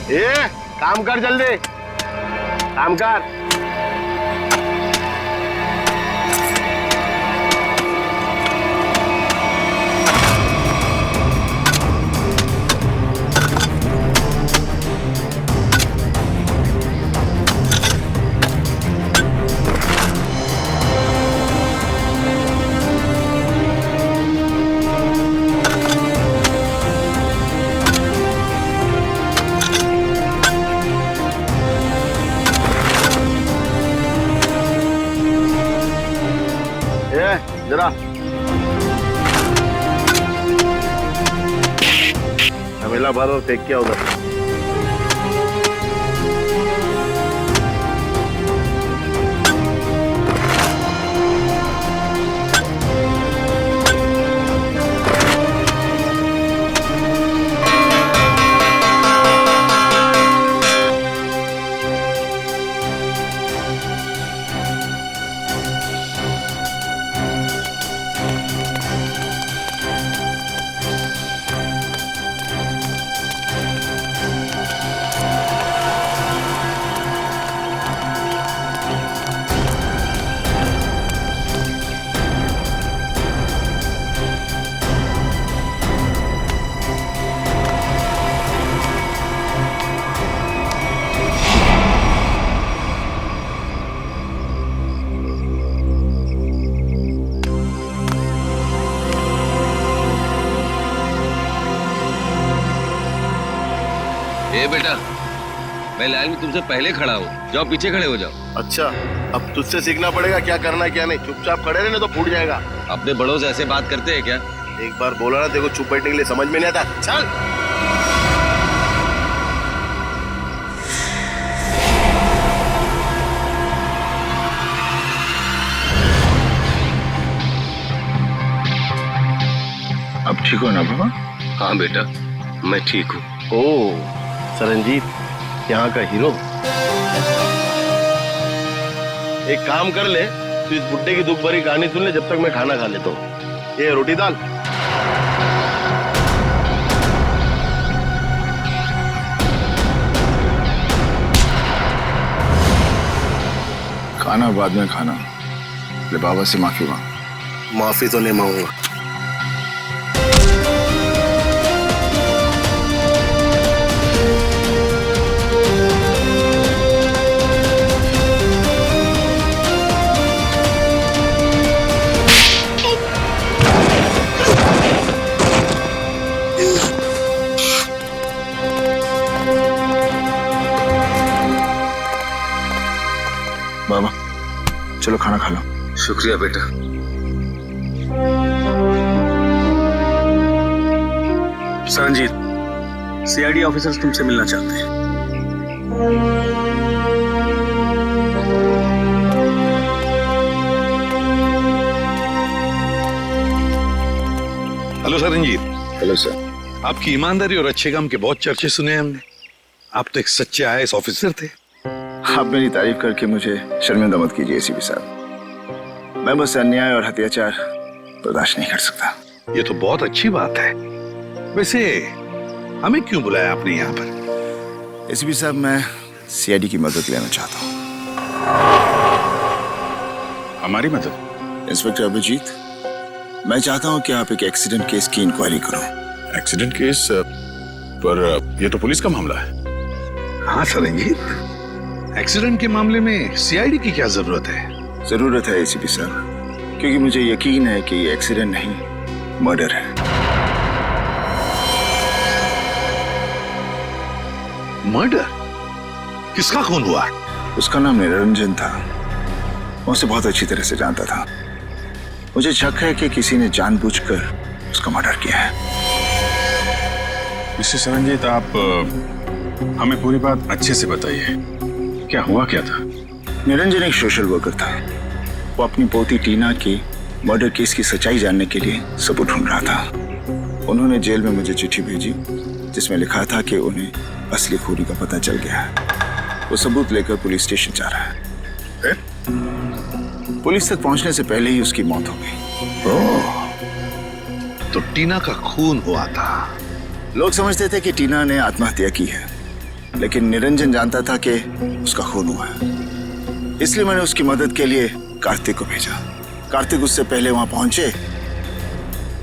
ए, काम कर जल्दी, काम कर। जरा तबेला भर और फेंक किया उधर। ए बेटा, मैं लाइन में तुमसे पहले खड़ा हूँ, जाओ पीछे खड़े हो जाओ। अच्छा, अब तुझसे सीखना पड़ेगा क्या करना है क्या नहीं। चुपचाप खड़े रहने तो फूट जाएगा। अपने बड़ों से ऐसे बात करते हैं क्या? एक बार बोला ना, देखो चुप बैठने के लिए समझ में नहीं आता। चल अब ठीक हो ना बाबा? हाँ बेटा, मैं ठीक हूँ। ओ सरंजीत, यहाँ का हीरो। एक काम कर ले, तू इस बुड्ढे की दुख भरी कहानी सुन ले जब तक मैं खाना खा लेता हूँ। ये रोटी दाल। खाना बाद में खाना। ले बाबा से माफी मांग। माफी तो नहीं मांगूंगा। बाबा चलो खाना खा लो। शुक्रिया बेटा। सरंजीत, सीआईडी ऑफिसर्स तुमसे मिलना चाहते हैं। हेलो सरंजीत। Hello sir. आपकी ईमानदारी और अच्छे काम के बहुत चर्चे सुने हमने। आप तो एक सच्चे आईएएस ऑफिसर थे। आप मेरी तारीफ करके मुझे शर्मिंदा मत कीजिए एसीपी साहब। मैं बस अन्याय और अत्याचार बर्दाश्त नहीं कर सकता। ये तो बहुत अच्छी बात है। वैसे हमें क्यों बुलाया आपने यहाँ पर? एसीपी साहब, मैं सीआईडी की मदद लेना चाहता हूँ। हमारी मदद? इंस्पेक्टर अभिजीत, मैं चाहता हूँ कि आप एक एक्सीडेंट केस की इंक्वायरी करो। Accident case? पर यह तो पुलिस का मामला है। हाँ सरंजीत, एक्सीडेंट के मामले में सीआईडी की क्या जरूरत है? जरूरत है एसीपी साहब, क्योंकि मुझे यकीन है कि ये एक्सीडेंट नहीं, मर्डर है। मर्डर? किसका खून हुआ? उसका नाम निरंजन था। मैं उसे बहुत अच्छी तरह से जानता था। मुझे शक है कि किसी ने जानबूझकर उसका मर्डर किया है। मिस्टर सरंजीत, आप हमें पूरी बात अच्छे से बताइए। क्या हुआ क्या था? निरंजन एक सोशल वर्कर था। वो अपनी पोती टीना की मर्डर केस की सच्चाई जानने के लिए सबूत ढूंढ रहा था। उन्होंने जेल में मुझे चिट्ठी भेजी जिसमें लिखा था कि उन्हें असली खूनी का पता चल गया है। वो सबूत लेकर पुलिस स्टेशन जा रहा है। पुलिस तक पहुंचने से पहले ही उसकी मौत हो गई। ओह, तो टीना का खून हुआ था। लोग समझते थे कि टीना ने आत्महत्या की है, लेकिन निरंजन जानता था कि उसका खून हुआ है, इसलिए मैंने उसकी मदद के लिए कार्तिक को भेजा। कार्तिक उससे पहले वहां पहुंचे,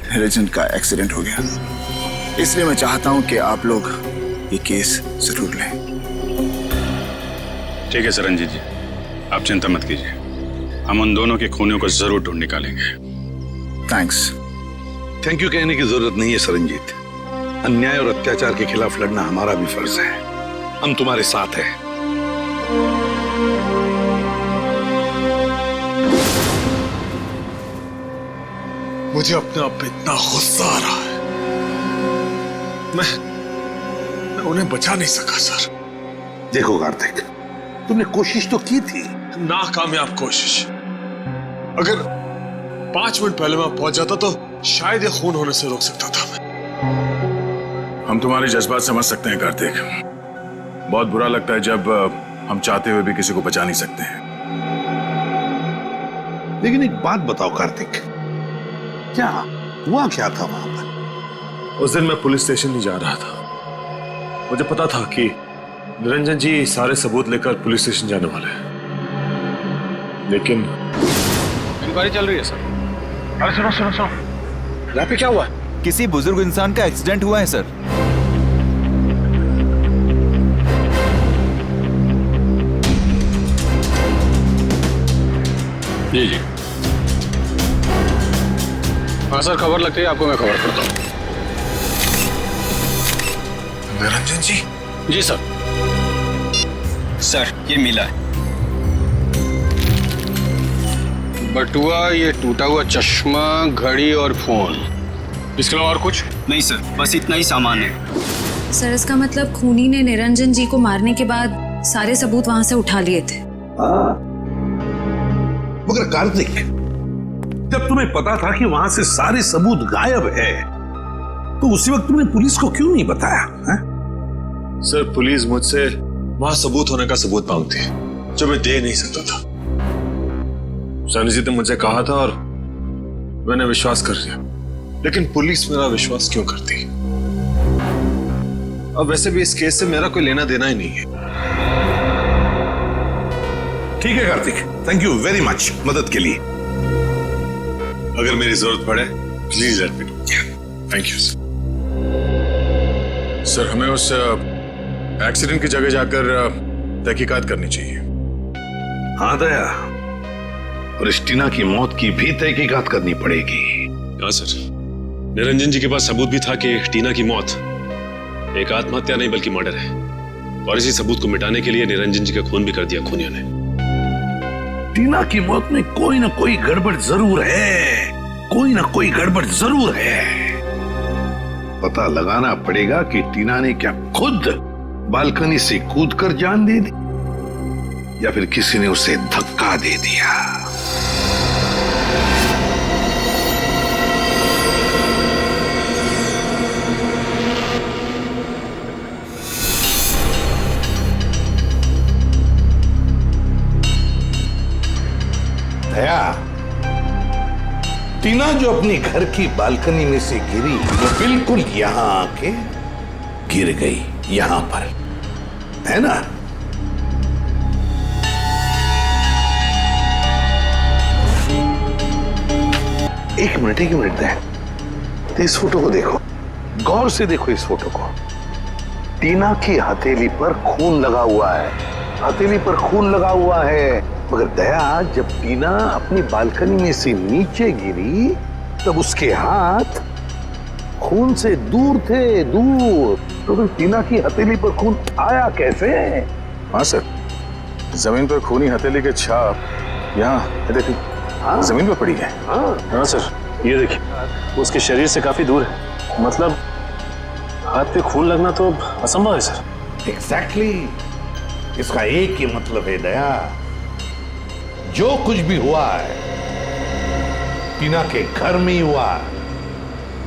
निरंजन का एक्सीडेंट हो गया। इसलिए मैं चाहता हूं कि आप लोग ये केस जरूर लें। ठीक है सरनजीत जी, आप चिंता मत कीजिए, हम उन दोनों के खूनियों को जरूर ढूंढ निकालेंगे। थैंक्स। थैंक यू कहने की जरूरत नहीं है सरनजीत। अन्याय और अत्याचार के खिलाफ लड़ना हमारा भी फर्ज है। हम तुम्हारे साथ हैं। मुझे अपने आप पे इतना गुस्सा आ रहा है। मैं उन्हें बचा नहीं सका सर। देखो कार्तिक, तुमने कोशिश तो की थी। नाकामयाब कोशिश। अगर 5 मिनट पहले मैं पहुंच जाता तो शायद ये खून होने से रोक सकता था मैं। हम तुम्हारे जज्बात समझ सकते हैं कार्तिक। बहुत बुरा लगता है जब हम चाहते हुए भी किसी को बचा नहीं सकते हैं। लेकिन एक बात बताओ कार्तिक, क्या हुआ क्या था वहां पर? उस दिन मैं पुलिस स्टेशन नहीं जा रहा था। मुझे पता था कि निरंजन जी सारे सबूत लेकर पुलिस स्टेशन जाने वाले हैं, लेकिन इंक्वायरी चल रही है सर। अरे सुनो सुनो सुनो, यहाँ पे क्या हुआ? किसी बुजुर्ग इंसान का एक्सीडेंट हुआ है सर। जी जी। हाँ सर, खबर लगती है आपको, मैं खबर करता हूँ। निरंजन जी? जी सर। सर ये मिला है। बटुआ, ये टूटा हुआ चश्मा, घड़ी और फोन। इसके अलावा और कुछ नहीं सर, बस इतना ही सामान है। सर इसका मतलब खूनी ने निरंजन जी को मारने के बाद सारे सबूत वहां से उठा लिए थे। मगर कार्तिक, जब तुम्हें पता था कि वहां से सारे सबूत गायब है, तो उसी वक्त तुमने पुलिस को क्यों नहीं बताया? सर पुलिस मुझसे वहां सबूत होने का सबूत मांगती है जो मैं दे नहीं सकता था। सरनजीत ने मुझे कहा था और मैंने विश्वास कर लिया, लेकिन पुलिस मेरा विश्वास क्यों करती? अब वैसे भी इस केस से मेरा कोई लेना देना ही नहीं है। ठीक है Kartik, thank you very much मदद के लिए। अगर मेरी जरूरत पड़े please let me know. Thank you sir. Sir हमें उस एक्सीडेंट की जगह जाकर तहकीकात करनी चाहिए। हाँ दया, और इस टीना की मौत की भी तहकीकात करनी पड़ेगी। हाँ सर, निरंजन जी के पास सबूत भी था कि टीना की मौत एक आत्महत्या नहीं बल्कि मर्डर है, और इसी सबूत को मिटाने के लिए निरंजन जी का खून भी कर दिया खूनियों ने। टीना की मौत में कोई ना कोई गड़बड़ जरूर है, कोई ना कोई गड़बड़ जरूर है। पता लगाना पड़ेगा कि टीना ने क्या खुद बालकनी से कूदकर जान दे दी या फिर किसी ने उसे धक्का दे दिया। दया, टीना जो अपनी घर की बालकनी में से गिरी, वो बिल्कुल यहां आके गिर गई, यहां पर, है ना? एक मिनट दया, तो इस फोटो को देखो, गौर से देखो इस फोटो को। टीना की हथेली पर खून लगा हुआ है, हथेली पर खून लगा हुआ है। मगर दया, जब टीना अपनी बालकनी में से नीचे गिरी तब उसके हाथ खून से दूर थे, दूर। तो फिर टीना की हथेली पर खून आया कैसे? हाँ सर, जमीन पर खूनी हथेली के छाप यहाँ देखिए। हाँ जमीन पर पड़ी है। हाँ सर, ये देखिए, उसके शरीर से काफी दूर है, मतलब हाथ पे खून लगना तो असंभव है सर। एग्जैक्टली, इसका एक ही मतलब है दया, जो कुछ भी हुआ है टीना के घर में ही हुआ,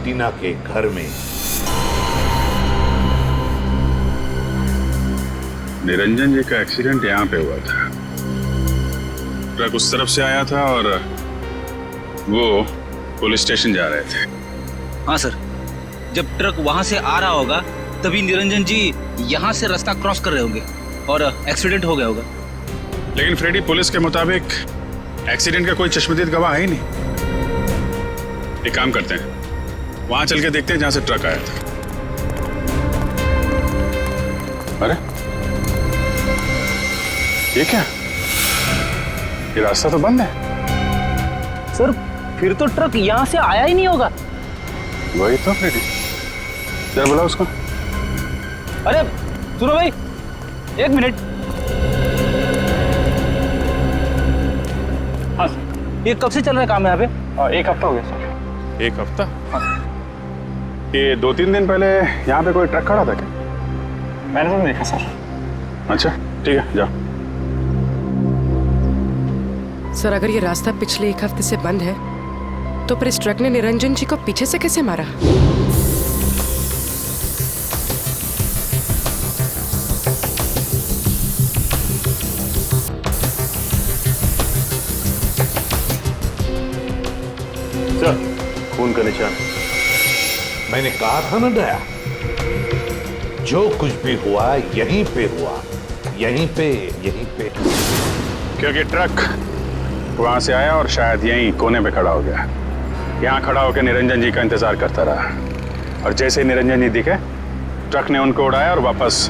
टीना के घर में। निरंजन जी का एक्सीडेंट यहाँ पे हुआ था, ट्रक उस तरफ से आया था और वो पुलिस स्टेशन जा रहे थे। हाँ सर, जब ट्रक वहां से आ रहा होगा तभी निरंजन जी यहाँ से रास्ता क्रॉस कर रहे होंगे और एक्सीडेंट हो गया होगा। लेकिन फ्रेडी, पुलिस के मुताबिक एक्सीडेंट का कोई चश्मदीद गवाह है ही नहीं। एक काम करते हैं, वहां चल के देखते हैं जहां से ट्रक आया था। अरे ये क्या, ये रास्ता तो बंद है। सर फिर तो ट्रक यहाँ से आया ही नहीं होगा। वही तो फ्रेडी, क्या बोला उसको? अरे सुनो भाई, एक मिनट। हाँ ये कब से चल रहा है काम यहाँ पे? 1 हफ्ता हो गया सर। 1 हफ्ता? ये 2-3 दिन पहले यहाँ पे कोई ट्रक खड़ा था क्या? मैंने तो देखा सर। अच्छा ठीक है, जाओ। सर अगर ये रास्ता पिछले 1 हफ्ते से बंद है तो फिर इस ट्रक ने निरंजन जी को पीछे से कैसे मारा? सर, खून का निशान। मैंने कहा था ना दया, जो कुछ भी हुआ यहीं पे हुआ, यहीं पे। क्योंकि ट्रक वहां से आया और शायद यहीं कोने पे खड़ा हो गया। यहाँ खड़ा होकर निरंजन जी का इंतजार करता रहा और जैसे ही निरंजन जी दिखे, ट्रक ने उनको उड़ाया और वापस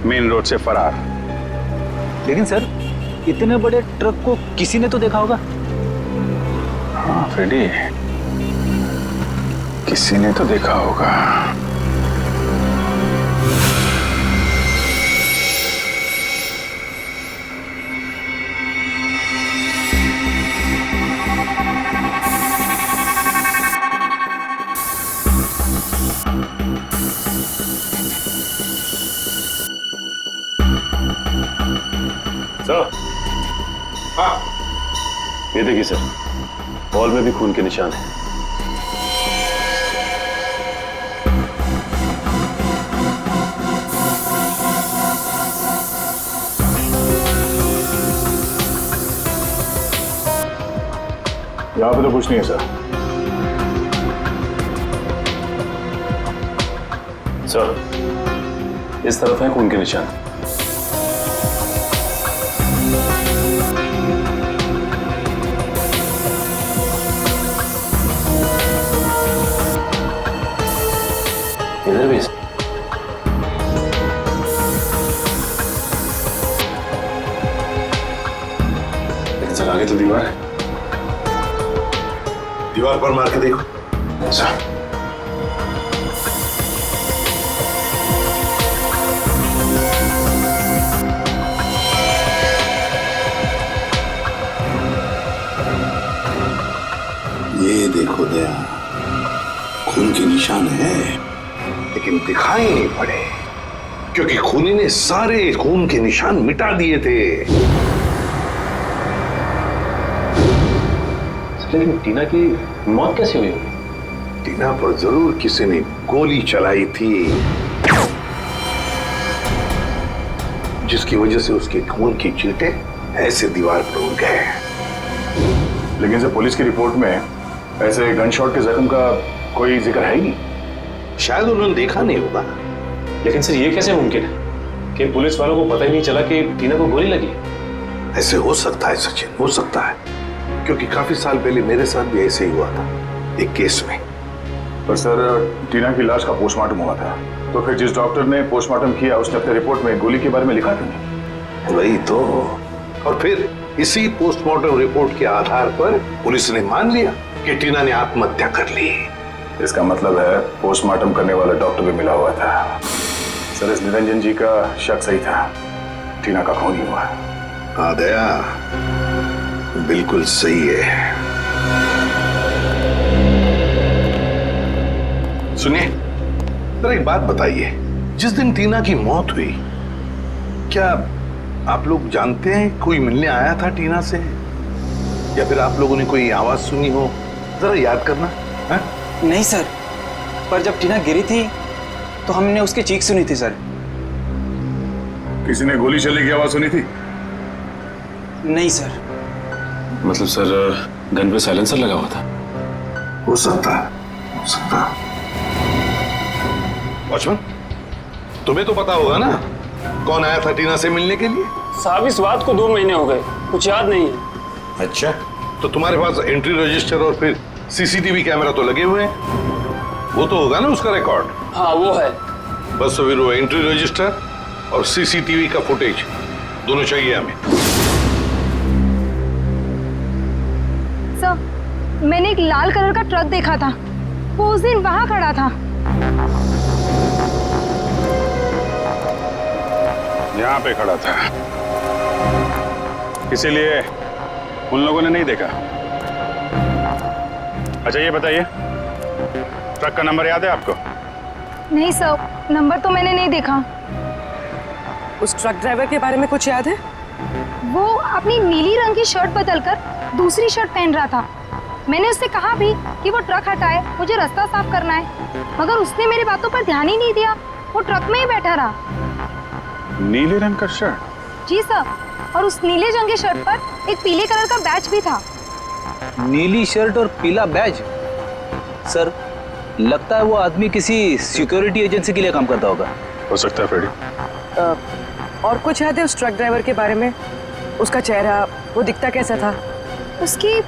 मेन रोड से फरार। लेकिन सर इतने बड़े ट्रक को किसी ने तो देखा होगा। हाँ फ्रेडी, किसी ने तो देखा होगा। सर, हाँ, ये देखिए सर, वॉल में भी खून के निशान है। यहाँ पे तो कुछ नहीं है सर। सर, इस तरफ है खून के निशान। इधर भी। लेकिन सर आगे तो दीवार है। दीवार पर मार के देखो। अच्छा। ये देखो दया, खून के निशान है, लेकिन दिखाई नहीं पड़े क्योंकि खूनी ने सारे खून के निशान मिटा दिए थे। लेकिन टीना की मौत कैसे हुई होगी? टीना पर जरूर किसी ने गोली चलाई थी, जिसकी वजह से उसके खून की चींटे ऐसे दीवार पर उड़ गए। लेकिन सर पुलिस की रिपोर्ट में ऐसे गन शॉट के जख्म का कोई जिक्र है ही नहीं। शायद उन्होंने देखा नहीं होगा। लेकिन सर ये कैसे मुमकिन है कि पुलिस वालों को पता ही नहीं चला कि टीना को गोली लगी? ऐसे हो सकता है सचिन, हो सकता है, क्योंकि काफी साल पहले मेरे साथ भी ऐसे ही हुआ था एक केस में। पर सर टीना की लाश का पोस्टमार्टम हुआ था, तो फिर जिस डॉक्टर ने पोस्टमार्टम किया उसने अपने रिपोर्ट में गोली के बारे में लिखा था नहीं। वही तो। और फिर इसी पोस्टमार्टम रिपोर्ट के आधार पर पुलिस ने मान लिया कि टीना ने आत्महत्या कर ली। इसका मतलब है पोस्टमार्टम करने वाला डॉक्टर भी मिला हुआ था। सर इस निरंजन जी का शक सही था, टीना का खून ही हुआ। हाँ दया, बिल्कुल सही है। सुनिए, जरा एक बात बताइए, जिस दिन टीना की मौत हुई, क्या आप लोग जानते हैं कोई मिलने आया था टीना से, या फिर आप लोगों ने कोई आवाज सुनी हो? जरा याद करना। है? नहीं सर, पर जब टीना गिरी थी तो हमने उसकी चीख सुनी थी सर। किसी ने गोली चलने की आवाज सुनी थी? नहीं सर। मतलब सर गन पे साइलेंसर लगा हुआ था? हो सकता है, हो सकता है। वॉचमैन, तुम्हें तो पता होगा ना कौन आया था टीना से मिलने के लिए? साहब इस बात को 2 महीने हो गए, कुछ याद नहीं है। अच्छा, तो तुम्हारे पास एंट्री रजिस्टर और फिर सीसीटीवी कैमरा तो लगे हुए हैं, वो तो होगा ना उसका रिकॉर्ड? हाँ वो है। बस तो फिर वो एंट्री रजिस्टर और सीसीटीवी का फुटेज दोनों चाहिए हमें। सर, मैंने एक लाल कलर का ट्रक देखा था, वो उस दिन वहां खड़ा था। यहाँ पे खड़ा था, इसीलिए उन लोगों ने नहीं देखा। अच्छा ये बताइए, ट्रक का नंबर याद है आपको? नहीं सर, नंबर तो मैंने नहीं देखा। उस ट्रक ड्राइवर के बारे में कुछ याद है? वो अपनी नीली रंग की शर्ट बदलकर दूसरी शर्ट पहन रहा था। मैंने उससे कहा भी कि वो ट्रक हटाए, मुझे रास्ता साफ करना है, मगर उसने मेरी बातों पर ध्यान ही नहीं दिया, वो ट्रक में ही बैठा रहा। नीले रंग का शर्ट? जी सर, और उस नीले रंग की शर्ट पर एक पीले कलर का बैज भी था। नीली शर्ट और पीला बैज? सर, लगता है वो आदमी किसी सिक्योरिटी एजेंसी के लिए काम करता होगा। हो सकता है फ्रेडी। और कुछ याद है उस ट्रक ड्राइवर के बारे में? उसका चेहरा, वो दिखता कैसा था? उसकी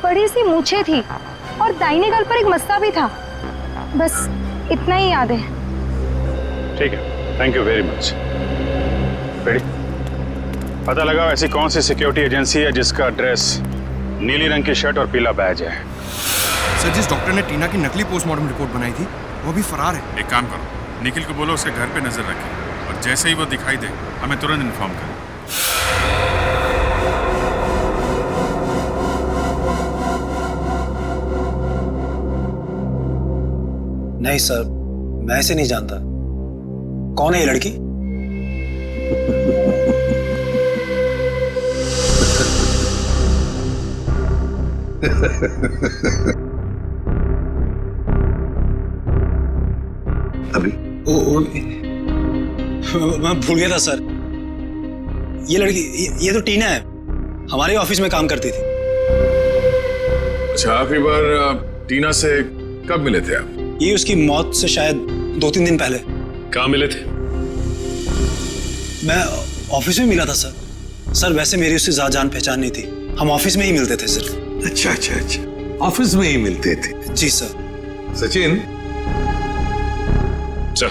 बड़ी सी मूछें थी और दाहिने गाल पर एक मस्ता भी था। बस इतना ही याद है। ठीक है, thank you very much. Freddy, पता लगाओ ऐसी कौन सी सिक्योरिटी एजेंसी है जिसका एड्रेस नीली रंग की शर्ट और पीला बैज है। सर, जिस डॉक्टर ने टीना की नकली पोस्टमार्टम रिपोर्ट बनाई थी वो भी फरार है। एक काम करो, निखिल को बोलो उसके घर पे नजर रखे और जैसे ही वो दिखाई दे हमें तुरंत इन्फॉर्म करें। नहीं सर, मैं ऐसे नहीं जानता। कौन है ये लड़की? अभी मैं भूल गया था सर। ये लड़की, ये तो टीना है, हमारे ऑफिस में काम करती थी। अच्छा, आखिरी बार टीना से कब मिले थे आप? ये उसकी मौत से शायद 2-3 दिन पहले। कहाँ मिले थे? मैं ऑफिस में मिला था सर। सर वैसे मेरी उससे ज्यादा जान पहचान नहीं थी, हम ऑफिस में ही मिलते थे सिर्फ। अच्छा अच्छा अच्छा, ऑफिस में ही मिलते थे? जी सर। सचिन, चल।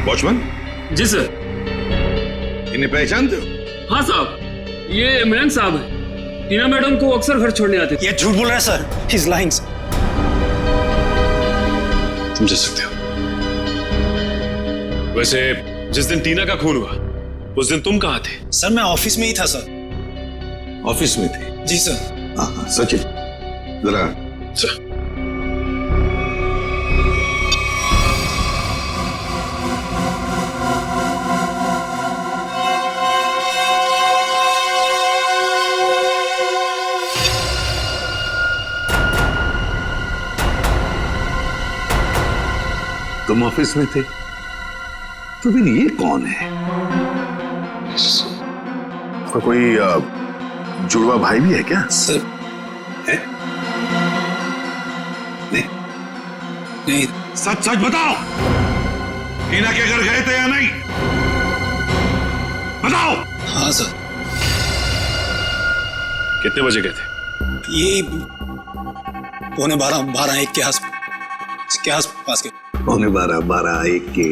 वॉचमैन? जी सर। इन्हें पहचानते हो? हाँ साहब, ये इमरान साहब है। टीना मैडम को अक्सर घर छोड़ने आते थे। ये झूठ बोल रहा है सर, ही इज लाइंग। तुम जा सकते हो। वैसे जिस दिन टीना का खून हुआ उस दिन तुम कहाँ थे? सर मैं ऑफिस में ही था सर। ऑफिस में थे? जी सर। हाँ, सचिन जरा। तुम ऑफिस में थे तो फिर ये कौन है? कोई जुड़वा भाई भी है क्या? सर है? नहीं। सच सच बताओ, टीना के घर गए थे या नहीं? बताओ। हाँ सर। कितने बजे गए थे? ये 11:15-1 के आसपास के। 11:15-1 के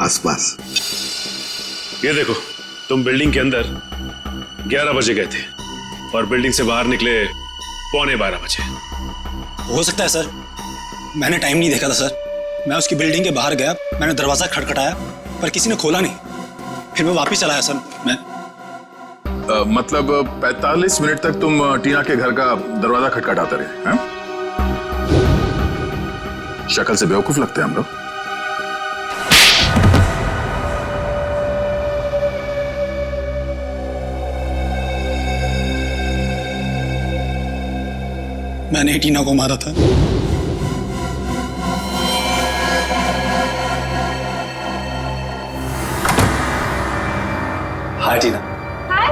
आसपास। ये देखो, तुम बिल्डिंग के अंदर 11 बजे गए थे और बिल्डिंग से बाहर निकले 11:15 बजे। हो सकता है सर, मैंने टाइम नहीं देखा था सर। मैं उसकी बिल्डिंग के बाहर गया, मैंने दरवाजा खटखटाया पर किसी ने खोला नहीं, फिर मैं वापस चला आया सर। मैं मतलब 45 मिनट तक तुम टीना के घर का दरवाजा खटखटाते रहे हैं? शक्ल से बेवकूफ लगते हैं हम लोग। मैंने टीना को मारा था। हाय टीना। हाय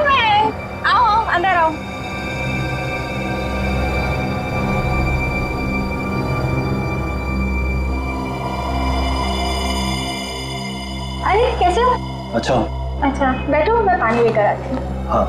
अच्छा अच्छा बैठो, मैं पानी लेकर आती हूँ। हाँ।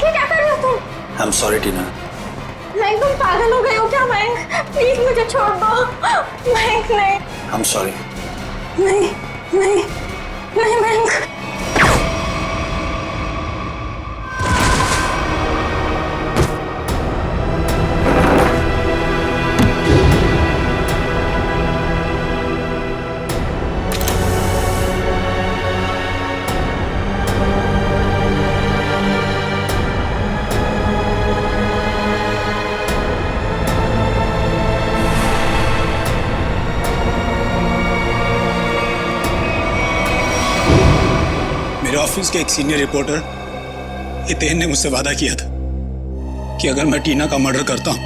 क्या कर रहे हो तुम? आई एम सॉरी टीना। मयंक तुम पागल हो गए हो क्या? मयंक प्लीज मुझे छोड़ दो। मयंक नहीं। I am sorry. नहीं नहीं नहीं मयंक। मेरे ऑफिस के एक सीनियर रिपोर्टर हितेन ने मुझसे वादा किया था कि अगर मैं टीना का मर्डर करता हूं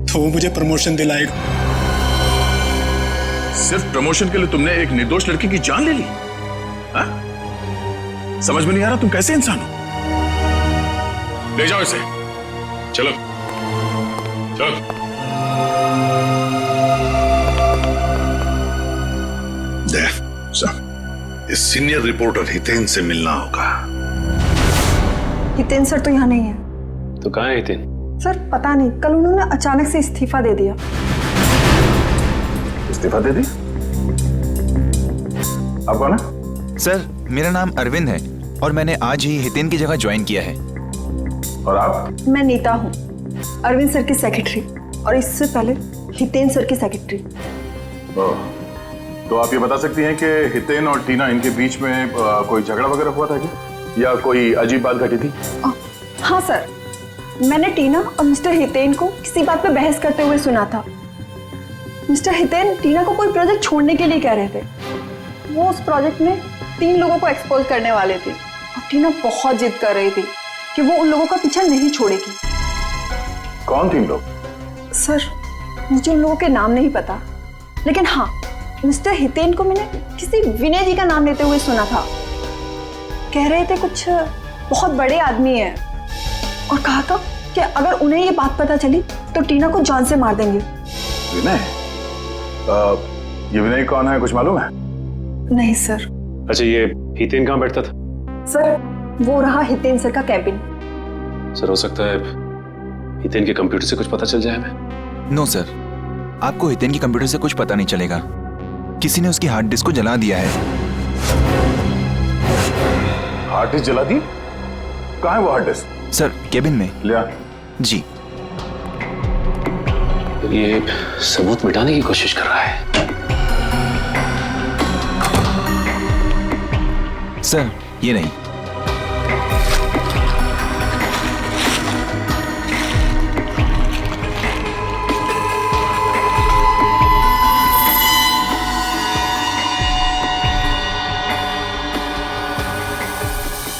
तो वो मुझे प्रमोशन दिलाएगा। सिर्फ प्रमोशन के लिए तुमने एक निर्दोष लड़की की जान ले ली? हाँ? समझ में नहीं आ रहा तुम कैसे इंसान हो? ले जाओ इसे। चलो चलो। इस सीनियर रिपोर्टर हितेन से मिलना होगा। हितेन सर तो यहाँ नहीं है। तो कहाँ है हितेन? सर पता नहीं, कल उन्होंने अचानक से इस्तीफा दे दिया। इस्तीफा दे दी? आप कौन है? सर मेरा नाम अरविंद है और मैंने आज ही हितेन की जगह ज्वाइन किया है। और आप? मैं नीता हूँ, अरविंद सर की सेक्रेटरी, और इससे पहले हितेन सर की सेक्रेटरी। तो आप ये बता सकती हैं कि हितेन और टीना इनके बीच में कोई झगड़ा वगैरह हुआ था क्या, या कोई अजीब बात घटी थी? हाँ सर, मैंने टीना और मिस्टर हितेन को किसी बात पे बहस करते हुए सुना था। मिस्टर हितेन टीना को कोई प्रोजेक्ट छोड़ने के लिए कह रहे थे। वो उस प्रोजेक्ट में 3 लोगों को एक्सपोज करने वाले थे और टीना बहुत जिद कर रही थी कि वो उन लोगों का पीछा नहीं छोड़ेगी। कौन 3 लोग? सर मुझे उन लोगों के नाम नहीं पता, लेकिन हाँ मिस्टर हितेन को मैंने किसी विनय जी का नाम लेते हुए सुना था। कह रहे थे कुछ बहुत बड़े आदमी हैं और कहा था कि अगर उन्हें ये बात पता चली तो टीना को जान से मार देंगे। विनय? ये विनय कौन है, कुछ मालूम है? नहीं सर। अच्छा ये हितेन कहाँ बैठता था? सर वो रहा हितेन सर का कैबिन। सर हो सकता है हितेन के कंप्यूटर से कुछ पता चल जाए हमें। नो सर, आपको हितेन की कंप्यूटर से कुछ पता नहीं चलेगा। किसी ने उसकी हार्ड डिस्क को जला दिया है। हार्ड डिस्क जला दी? कहाँ है वो हार्ड डिस्क? सर केबिन में। ले आ। जी। ये सबूत मिटाने की कोशिश कर रहा है। सर ये नहीं।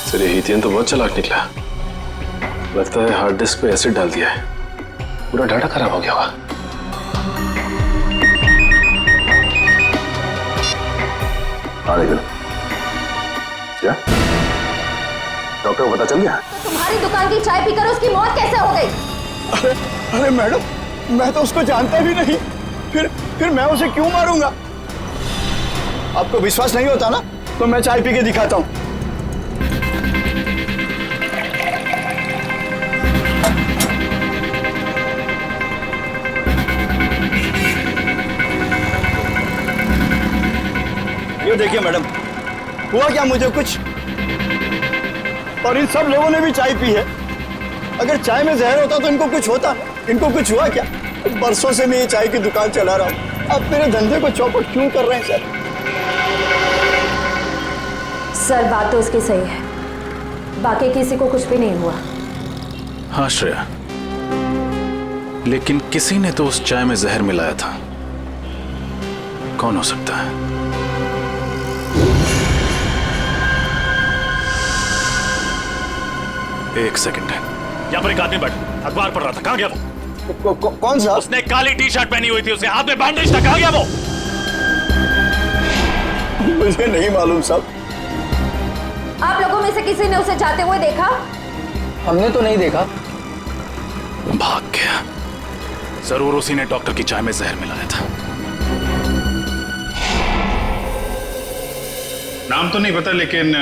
सर ये हितेन तो बहुत चालाक निकला। लगता है हार्ड डिस्क पे एसिड डाल दिया है, पूरा डाटा खराब हो गया होगा। क्या डॉक्टर को पता चल गया? तुम्हारी दुकान की चाय पीकर उसकी मौत कैसे हो गई? अरे मैडम, मैं तो उसको जानता भी नहीं, फिर मैं उसे क्यों मारूंगा? आपको विश्वास नहीं होता ना, तो मैं चाय पी के दिखाता हूँ। ये देखिए मैडम, हुआ क्या मुझे कुछ, और इन सब लोगों ने भी चाय पी है। अगर चाय में जहर होता तो इनको कुछ होता, इनको कुछ हुआ क्या? बरसों से मैं ये चाय की दुकान चला रहा हूँ, अब मेरे धंधे को चौपट क्यों कर रहे हैं सर? सर बात तो उसकी सही है, बाकी किसी को कुछ भी नहीं हुआ। हाँ श्रेया, लेकिन किसी ने तो उस चाय में जहर मिलाया था। कौन हो सकता है? एक सेकंड। यहाँ पर एक आदमी बैठा अखबार पढ़ रहा था, कहाँ गया वो? कौन सा? उसने काली टी शर्ट पहनी हुई थी, उसके हाथ में बैंडेज था, कहाँ गया वो? मुझे नहीं मालूम साहब। आप लोगों में से किसी ने उसे जाते हुए देखा? हमने तो नहीं देखा। भाग गया। जरूर उसी ने डॉक्टर की चाय में जहर मिलाया था। नाम तो नहीं पता, लेकिन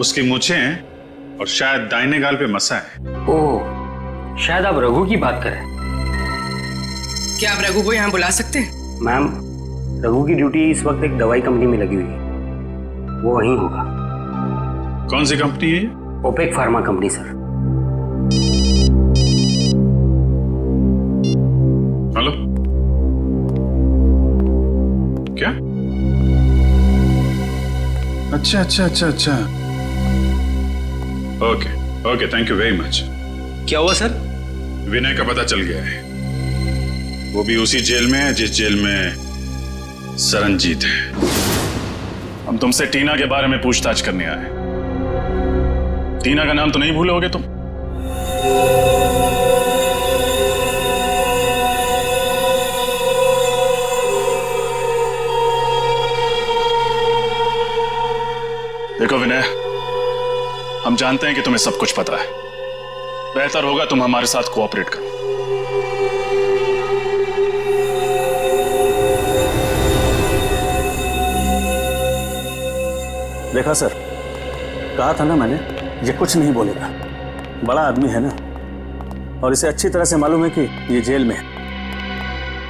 उसकी मूछें हैं और शायद दाहिने गाल पे मसा है। ओह, शायद आप रघु की बात करें। क्या आप रघु को यहाँ बुला सकते हैं? मैम, रघु की ड्यूटी इस वक्त एक दवाई कंपनी में लगी हुई है, वो वहीं होगा। कौन सी कंपनी है? Opec pharma company sir. Hello, क्या? अच्छा अच्छा अच्छा अच्छा, okay okay, thank you very much. क्या हुआ सर? विनय का पता चल गया है, वो भी उसी जेल में है जिस जेल में सरनजीत है। हम तुमसे टीना के बारे में पूछताछ करने आए। टीना का नाम तो नहीं भूलोगे तुम? देखो विनय, हम जानते हैं कि तुम्हें सब कुछ पता है। बेहतर होगा तुम हमारे साथ कोऑपरेट करो। देखा सर, कहा था ना मैंने, ये कुछ नहीं बोलेगा। बड़ा आदमी है ना, और इसे अच्छी तरह से मालूम है कि ये जेल में है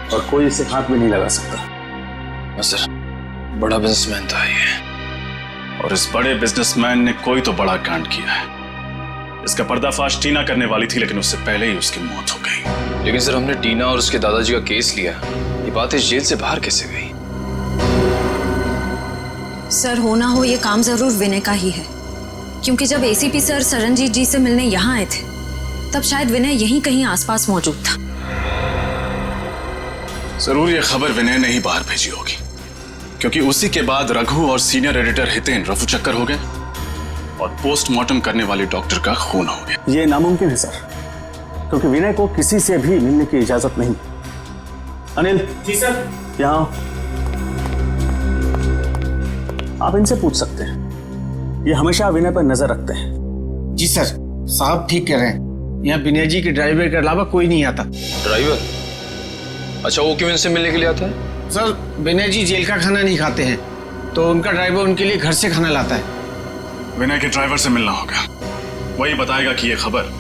और कोई इसे हाथ भी नहीं लगा सकता। सर, बड़ा बिजनेसमैन था ये, और इस बड़े बिजनेसमैन ने कोई तो बड़ा कांड किया है। इसका पर्दाफाश टीना करने वाली थी, लेकिन उससे पहले ही उसकी मौत हो गई। लेकिन सर, हमने टीना और उसके दादाजी का केस लिया, ये बात इस जेल से बाहर कैसे गई? सर, हो ना हो ये काम जरूर विनय का ही है, क्योंकि जब एसीपी सर सरनजीत जी से मिलने यहाँ आए थे तब शायद विनय यहीं कहीं आसपास मौजूद था। जरूर ये खबर विनय ने ही बाहर भेजी होगी, क्योंकि उसी के बाद रघु और सीनियर एडिटर हितेन रफू चक्कर हो गए और पोस्टमार्टम करने वाले डॉक्टर का खून हो गया। ये नामुमकिन है सर, क्योंकि विनय को किसी से भी मिलने की इजाजत नहीं। अनिल जी सर, यहाँ आप इनसे पूछ सकते हैं, ये हमेशा विनय पर नजर रखते हैं। जी सर, साहब ठीक कह रहे हैं, यहाँ विनय जी के ड्राइवर के अलावा कोई नहीं आता। ड्राइवर? अच्छा, वो क्यों इनसे मिलने के लिए आता है? सर, विनय जी जेल का खाना नहीं खाते हैं, तो उनका ड्राइवर उनके लिए घर से खाना लाता है। विनय के ड्राइवर से मिलना होगा, वही बताएगा कि ये खबर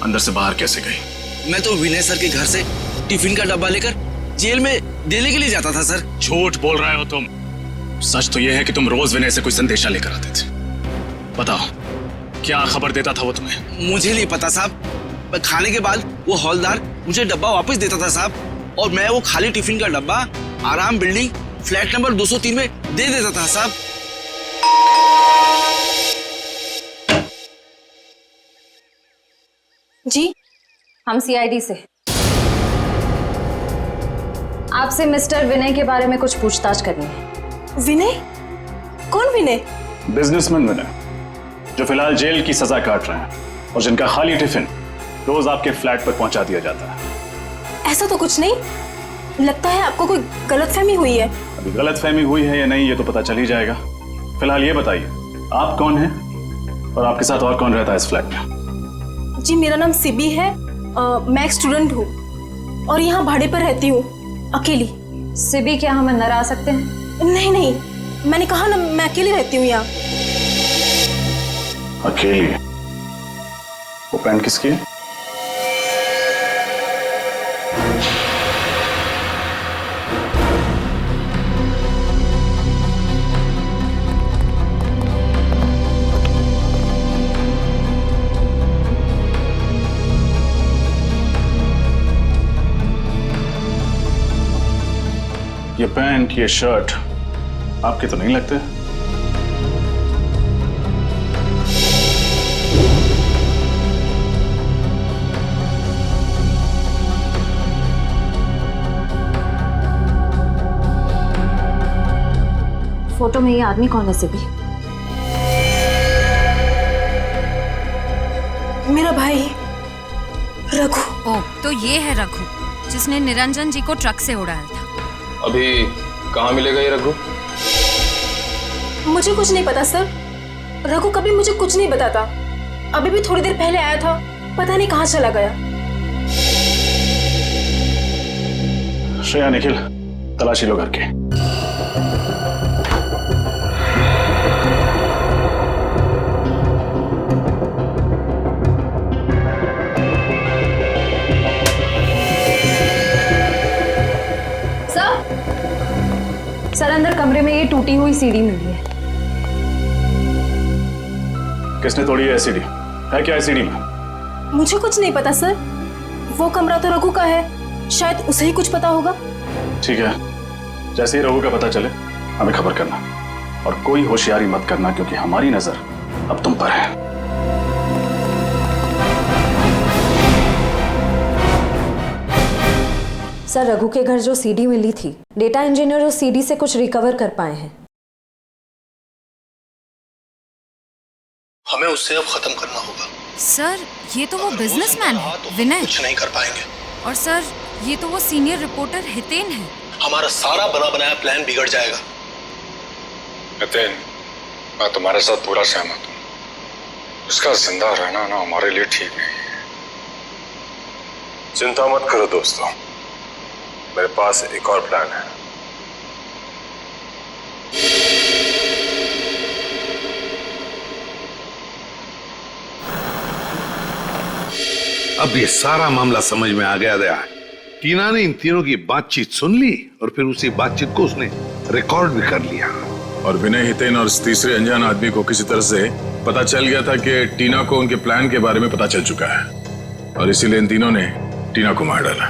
अंदर से बाहर कैसे गई। मैं तो विनय सर के घर से टिफिन का डब्बा लेकर जेल में देने के लिए जाता था सर। झूठ बोल रहे हो तुम। सच तो यह है कि तुम रोज विनय से कोई संदेशा लेकर आते थे। बताओ, क्या खबर देता था वो तुम्हें? मुझे नहीं पता साहब, खाने के बाद वो हौलदार मुझे डब्बा वापस देता था साहब, और मैं वो खाली टिफिन का डब्बा आराम बिल्डिंग फ्लैट नंबर 203 में दे देता था साहब। जी, हम सीआईडी से। आपसे मिस्टर विनय के बारे में कुछ पूछताछ करनी है। विनय? कौन विनय? बिजनेसमैन विनय, जो फिलहाल जेल की सजा काट रहे हैं और जिनका खाली टिफिन रोज आपके फ्लैट पर पहुंचा दिया जाता है। ऐसा तो कुछ नहीं, लगता है आपको कोई गलतफहमी हुई है। अभी गलतफहमी हुई है या नहीं ये तो पता चल ही जाएगा। फिलहाल ये बताइए, आप कौन हैं और आपके साथ और कौन रहता है इस फ्लैट में? जी, मेरा नाम सिबी है, मैं एक स्टूडेंट हूँ और यहाँ भाड़े पर रहती हूँ, अकेली। सिबी, क्या हम अंदर आ सकते हैं? नहीं नहीं, मैंने कहा ना, मैं अकेली रहती हूँ यहाँ। अकेली? वो पैंट किसकी है? ये पैंट, ये शर्ट आपके तो नहीं लगते? फोटो में ये आदमी कौन है सिबी? मेरा भाई रघु। ओ, तो ये है रघु जिसने निरंजन जी को ट्रक से उड़ाया था। अभी कहाँ मिलेगा ये रघु? मुझे कुछ नहीं पता सर। रघु कभी मुझे कुछ नहीं बताता। अभी भी थोड़ी देर पहले आया था, पता नहीं कहाँ चला गया। श्रेया, निखिल, तलाशी लो घर के। सर अंदर कमरे में ये टूटी हुई सीढ़ी मिली है। किसने तोड़ी है सीढ़ी? है क्या सीढ़ी में? मुझे कुछ नहीं पता सर। वो कमरा तो रघु का है, शायद उसे ही कुछ पता होगा। ठीक है, जैसे ही रघु का पता चले हमें खबर करना, और कोई होशियारी मत करना क्योंकि हमारी नजर अब तुम पर है। सर, रघु के घर जो सीडी मिली थी, डेटा इंजीनियर उस सीडी से कुछ रिकवर कर पाए हैं। हमें उससे अब खत्म करना होगा। सर, ये तो वो बिजनेसमैन है विनय। कुछ नहीं कर पाएंगे। और सर, ये तो वो सीनियर रिपोर्टर हितेन है। हमारा सारा बना बनाया प्लान बिगड़ जाएगा। हितेन, मैं तुम्हारे साथ पूरा सहमत हूँ। उसका जिंदा रहना ना हमारे लिए ठीक नहीं है। चिंता मत करो दोस्तों, मेरे पास एक और प्लान है। अब ये सारा मामला समझ में आ गया। टीना ने इन तीनों की बातचीत सुन ली और फिर उसी बातचीत को उसने रिकॉर्ड भी कर लिया। और विनय, हितेन और इस तीसरे अनजान आदमी को किसी तरह से पता चल गया था कि टीना को उनके प्लान के बारे में पता चल चुका है, और इसीलिए इन तीनों ने टीना को मार डाला।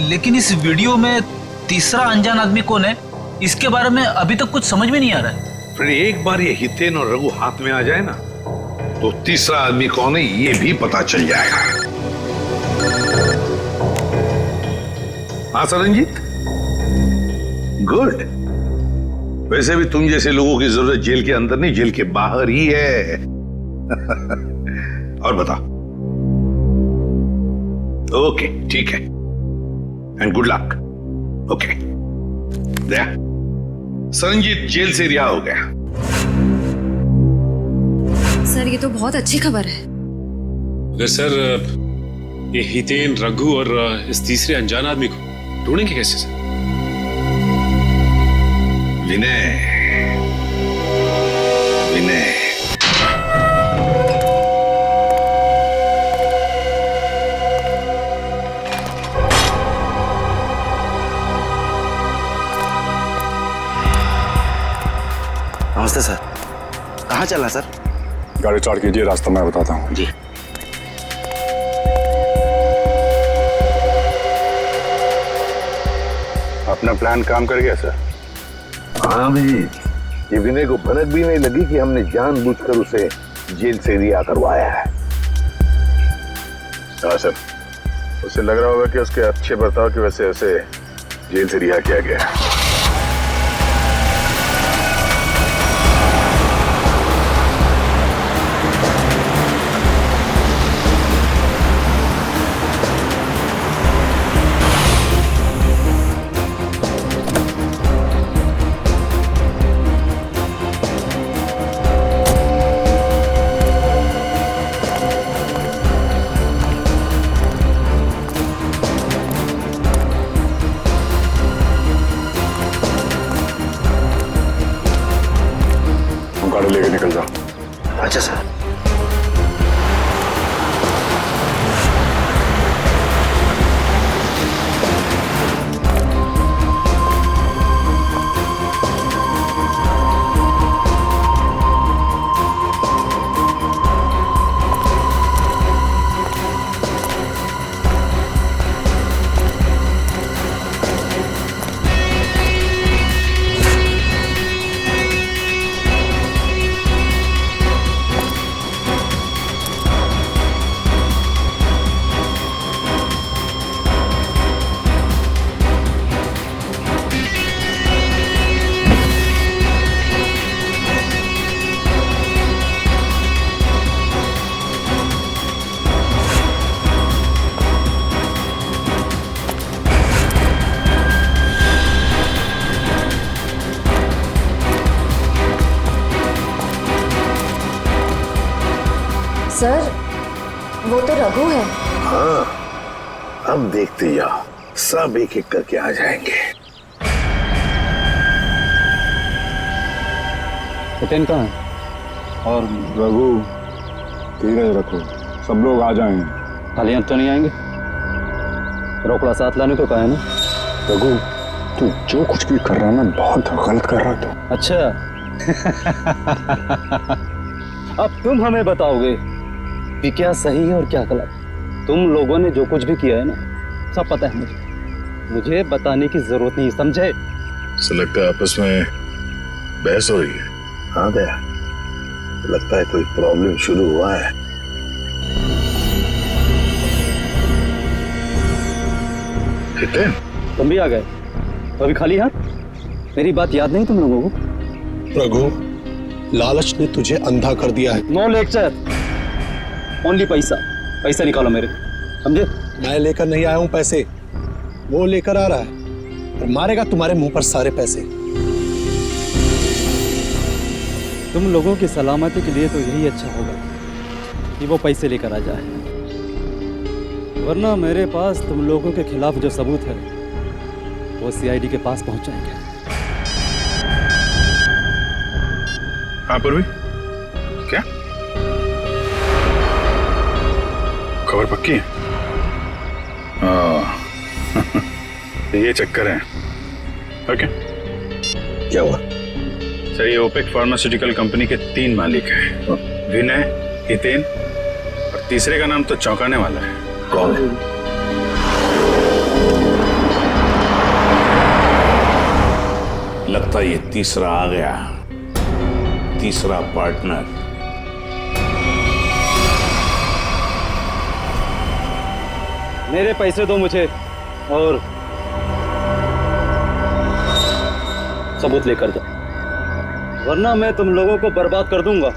लेकिन इस वीडियो में तीसरा अनजान आदमी कौन है, इसके बारे में अभी तक कुछ समझ में नहीं आ रहा है। फिर एक बार ये हितेन और रघु हाथ में आ जाए ना, तो तीसरा आदमी कौन है ये भी पता चल जाएगा। हाँ सरनजीत, गुड। वैसे भी तुम जैसे लोगों की जरूरत जेल के अंदर नहीं, जेल के बाहर ही है। और बता। ओके, ठीक है, and good luck. Okay, Daya, Saranjit जेल से रिहा हो गया। सर, ये तो बहुत अच्छी खबर है। अगर सर ये हितेन, रघु और इस तीसरे अनजान आदमी को ढूंढेंगे कैसे सर? विनय, विनय, नमस्ते सर। कहाँ चलना सर? गाड़ी स्टार्ट कीजिए, रास्ता मैं बताता हूँ। जी। अपना प्लान काम कर गया सर? हाँ भी, ये विनय को भनक भी नहीं लगी कि हमने जानबूझकर उसे जेल से रिहा करवाया है। हाँ सर, उसे लग रहा होगा कि उसके अच्छे बर्ताव की वजह से उसे जेल से रिहा किया गया है। गाड़ी लेके निकल जाओ। अच्छा सर। रघु है। हाँ, अब देखते जाओ, सब एक एक करके आ जाएंगे। हितेन कहाँ है? और रघु? धीरज रखो, सब लोग आ जाएंगे। खाली हाथ तो नहीं आएंगे। रोकड़ा साथ लाने को कहा है ना। रघु, तू जो कुछ भी कर रहा है ना, बहुत गलत कर रहा तू। अच्छा अब तुम हमें बताओगे कि क्या सही है और क्या गलत। तुम लोगों ने जो कुछ भी किया है ना, सब पता है मुझे बताने की जरूरत नहीं, समझे? ऐसा लगता है आपस में बहस हो रही है। हाँ दया, लगता है कोई प्रॉब्लम शुरू हुआ है। हितेन, तुम भी आ गए? अभी खाली हाथ? मेरी बात याद नहीं तुम लोगों को? रघु, लालच ने तुझे अंधा कर दिया है। नो लेक्चर, ओनली पैसा। पैसा निकालो मेरे, समझे? मैं लेकर नहीं आया हूं पैसे, वो लेकर आ रहा है और मारेगा तुम्हारे मुंह पर सारे पैसे। तुम लोगों की सलामती के लिए तो यही अच्छा होगा कि वो पैसे लेकर आ जाए, वरना मेरे पास तुम लोगों के खिलाफ जो सबूत है वो सीआईडी के पास पहुंच जाएंगे। हाँ पूर्वी, क्या खबर पक्की है? ये चक्कर है। ओके, क्या हुआ? सर, ये ओपेक फार्मास्यूटिकल कंपनी के 3 मालिक हैं, विनय, हितेन और तीसरे का नाम तो चौंकाने वाला है। कौन है? लगता है ये तीसरा आ गया, तीसरा पार्टनर। मेरे पैसे दो मुझे और सबूत लेकर जाओ, वरना मैं तुम लोगों को बर्बाद कर दूंगा।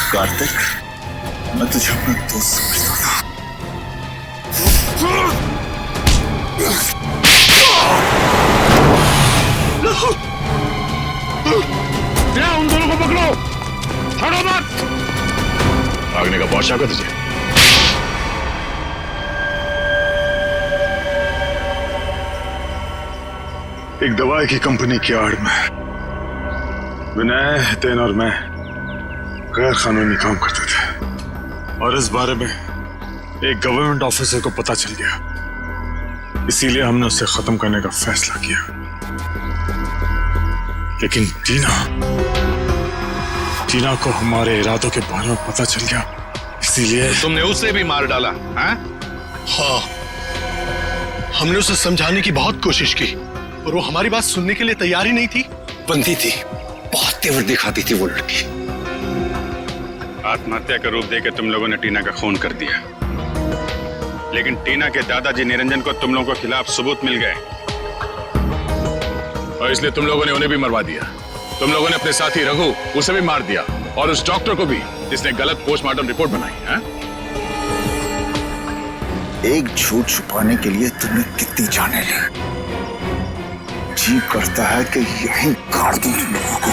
कार्तिक, मैं तुझे अपना दोस्त समझता था। उन दोनों को पकड़ो, छोड़ो मत। भागने का बहुत शौक है तुझे? एक दवाई की कंपनी की आड़ में विनय, हितेन और मैं गैर कानूनी काम करते थे और इस बारे में एक गवर्नमेंट ऑफिसर को पता चल गया, इसीलिए हमने उसे खत्म करने का फैसला किया। लेकिन टीना को हमारे इरादों के बारे में पता चल गया, इसीलिए तुमने उसे भी मार डाला? हाँ, हमने उसे समझाने की बहुत कोशिश की और वो हमारी बात सुनने के लिए तैयार ही नहीं थी। बंदी थी, बहुत तेवर दिखाती थी वो लड़की। आत्महत्या का रूप देकर तुम लोगों ने टीना का खून कर दिया, लेकिन टीना के दादाजी निरंजन को तुम लोगों के खिलाफ सबूत मिल गए और इसलिए तुम लोगों ने उन्हें भी मरवा दिया। तुम लोगों ने अपने साथी रघु, उसे भी मार दिया और उस डॉक्टर को भी, जिसने गलत पोस्टमार्टम रिपोर्ट बनाई है। एक झूठ छुपाने के लिए तुमने कितनी जाने ली। जी करता है कि यहीं गाड़ दूं तुम लोगों को।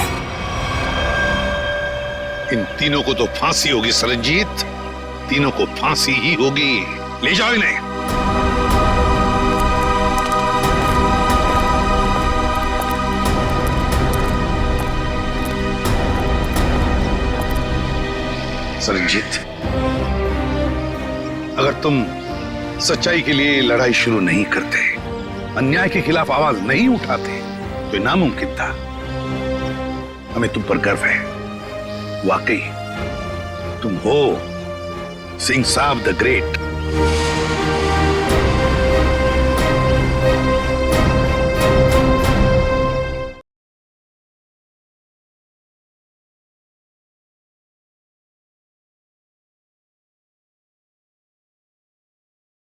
इन तीनों को तो फांसी होगी सरनजीत, तीनों को फांसी ही होगी। ले जाओ इन्हें। सरनजीत, अगर तुम सच्चाई के लिए लड़ाई शुरू नहीं करते, अन्याय के खिलाफ आवाज नहीं उठाते, तो नामुमकिन था। हमें तुम पर गर्व है। वाकई तुम हो सिंह साहब द ग्रेट।